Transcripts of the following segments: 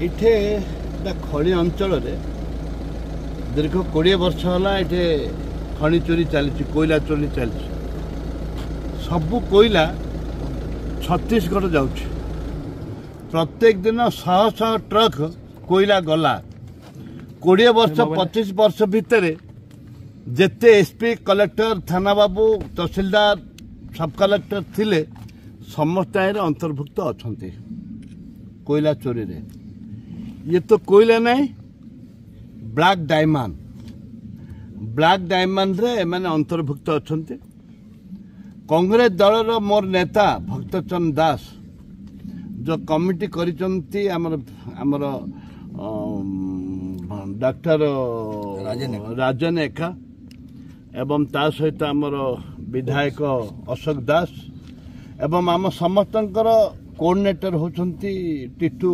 इठे खणी अंचल दीर्घ 20 वर्ष है ये खणी चोरी चली कोयला चोरी चली सबू कोयला छत्तीसगढ़ जाऊँ प्रत्येक दिन 100 ट्रक कोयला गला 20 वर्ष 25 वर्ष भितर जेते एसपी कलेक्टर थाना बाबू तहसीलदार सब कलेक्टर थिले समस्त अंतर्भुक्त अच्छा कोयला चोरी रे ये तो कोयला नहीं ब्लैक डायमंड रे मैंने अंतर्भुक्त अच्छा कांग्रेस दल मोर नेता भक्तचंद दास जो कमिटी करिचंती हमर डॉक्टर राजन एका एवं ता सहित आमर विधायक अशोक दास एवं आम समस्तंकर कोऑर्डिनेटर होचंती टिटू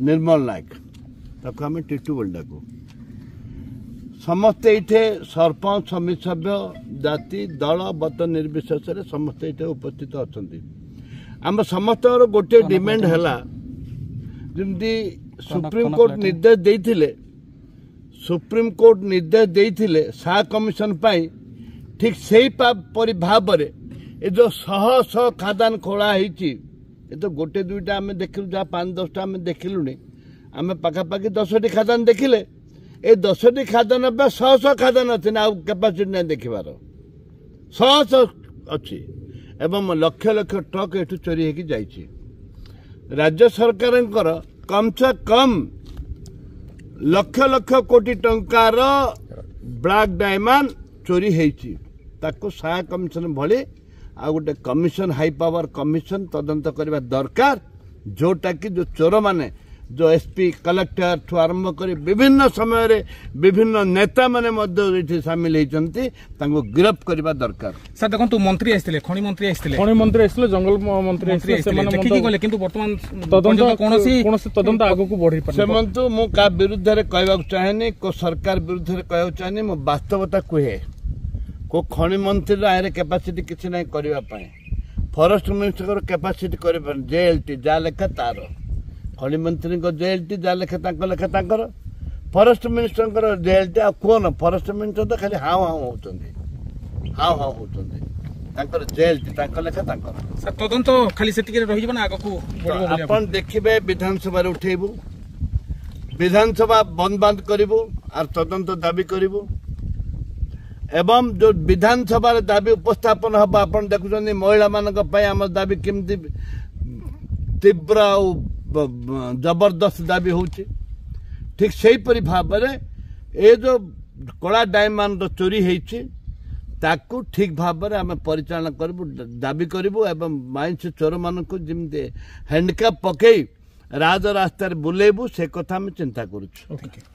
निर्मल नायक ताको आम टिटू बोल डाकू समस्ते इठे सरपंच समिति सभ्य जाति दल बत निर्विशेष समस्ते इठे उपस्थित अच्छा आम समस्त गोटे डिमांड है जमी सुप्रीम कोर्ट निर्देश देइथिले सुप्रीम कोर्ट निर्देश देइथिले सा कमिशन पाई ठीक से भाव ये जो शह खादान खोला होती ये तो गोटे दुईटा आम देखिलु जहाँ 5-10टा आम देखिलु आम पाखापाखि 10टी खादान देखिले ए 10टी खादान 100 खादान अच्छे ना कैपासिटी नहीं देखिबार 100 अच्छी एवं लक्ष लक्ष ट्रक एठू चोरी होगी जाइए राज्य सरकार कम से कम लक्ष लक्ष कोटी टंकार ब्लैक डायमंड चोरी होती ताको सहाय कमिशन भली आ गोटे कमिशन हाई पावर कमिशन तदंत करने दरकार जोटा कि जो चोर माने जो एसपी कलेक्टर ठू आरंभ कर विभिन्न समय रे विभिन्न नेता माने सामिल होती गिरफ्त करने दरकार। सर देखो मंत्री आसते खनि मंत्री आसते जंगल मंत्री आसते किंतु वर्तमान तदंत आगु बढ़ी सेमंतु मु का विरुद्ध रे कहबा चाहेनी को सरकार विरुद्ध रे कहबा चाहेनी मु वास्तवता कहे को खनि मंत्री आरे कैपेसिटी किछि नै करबा पय फॉरेस्ट मिनिस्टर कैपेसिटी करबा जेएलटी जा लेखा तार खनि मंत्री को जेएलटी जा लेखा तांकर फॉरेस्ट मिनिस्टर जेएलटी आ कोन फॉरेस्ट मिनिस्टर तो खाली हाउ होचंदी तांकर जेएलटी तांकर लेखा तांकर सर तदंत खाली सेतिके रहि जबना आगो को अपन देखिबे विधानसभा रे उठेबू विधानसभा बंद करिवू आर तदंत दाबी करिवू एवं जो विधानसभा दाबी उपस्थापन हम आप देखुं महिला मान आम दाबी केमती तीव्र जबरदस्त दाबी हो ठीक से भाव ये जो कला डायमंड चोरी होती ताकू ठीक भाव आम परिचालन करूँ दाबी करूँ एवं माइंस चोर मान जमी हैंडकाप पकई राजरास्तार बुलेबू से कथा चिंता करूँ।